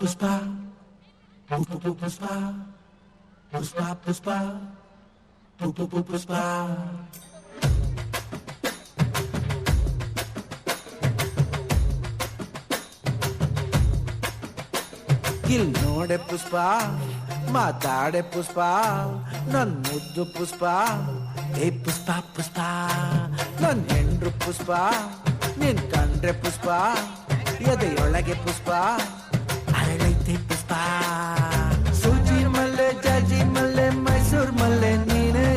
Puspa, Puspa, Puspa, Puspa, Puspa. ಇಲ್ ನೋಡೆ ಪುಷ್ಪ ಮಾತಾಡೆ ಪುಷ್ಪ ನನ್ ಮುದ್ದು ಪುಷ್ಪ ಏ ಪುಷ್ಪ ಪುಷ್ಪ ನನ್ ಹೆಂಡ್ರು ಪುಷ್ಪ ನಿನ್ ಕಂಡ್ರೆ ಪುಷ್ಪ ಎದೆಯೊಳಗೆ ಪುಷ್ಪ ಅರಳೈತೆ ಪುಷ್ಪ ಸೂಜಿ ಮಲ್ಲೆ ಜಾಜಿ ಮಲ್ಲೆ ಮೈಸೂರ್ ಮಲ್ಲೆ ನೀನೆ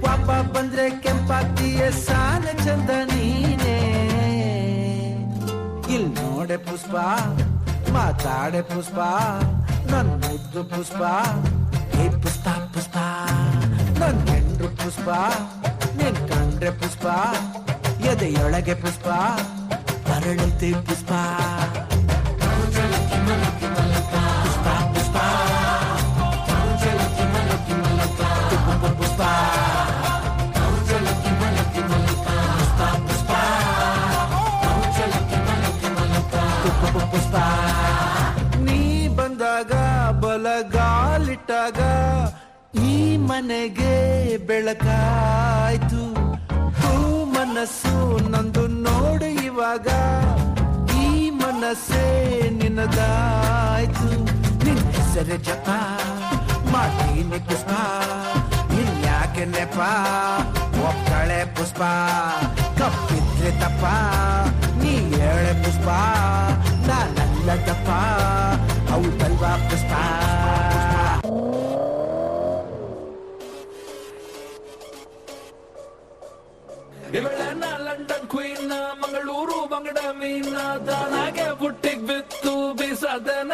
ಪಾಪ ಬಂದ್ರೆ ಕೆಂಪಾಗ್ತೀಯ ಸಾನ ಚಂದ ನೀನೆ ಇಲ್ ನೋಡೆ ಪುಷ್ಪ ಮಾತಾಡೆ ಪುಷ್ಪ ನನ್ ಮುದ್ದು ಪುಷ್ಪ ಏ ಪುಷ್ಪ ಪುಷ್ಪ ನನ್ ಹೆಂಡ್ರು ಪುಷ್ಪ ನಿನ್ ಕಂಡ್ರೆ ಪುಷ್ಪ ಎದೆಯೊಳಗೆ ಪುಷ್ಪ ಅರಳೈತೆ ಪುಷ್ಪ ಪುಷ್ಪ ಪುಷ್ಪ ಪುಷ್ಪ ಪುಷ್ಪ ನೀ ಬಂದಾಗ ಬಲಗಾಲಿಟ್ಟಾಗ ಈ ಮನೆಗೆ ಬೆಳಕಾಯ್ತು ಹೂ ಮನಸ್ಸು ನಂದು ನೋಡು ಇವಾಗ ಈ ಮನಸ್ಸೇ ನಿನ್ನದಾಯ್ತು ನಿನ್ನ ಹೆಸರು ಜಪ ಮಾಡ್ತೀನಿ ಪುಷ್ಪ ಇನ್ಯಾಕೆ ನೆಪ ಒಕ್ಕಳೆ ಪುಷ್ಪ ಕಪ್ಪಿದ್ರೆ ತಪ್ಪ ನೀ ಹೇಳೆ ಪುಷ್ಪ ನಾನಲ್ಲ ತಪ್ಪ ಹೌದಲ್ವಾ ಪುಷ್ಪ ಇವಳನ್ನ ಲಂಡನ್ ಕ್ವೀನ್ ಮಂಗಳೂರು ಬಂಗಡ ಮೀನ ದಾನಾಗೆ ಬುಟ್ಟಿಗ್ ಬಿತ್ತು ಬೀಸದನ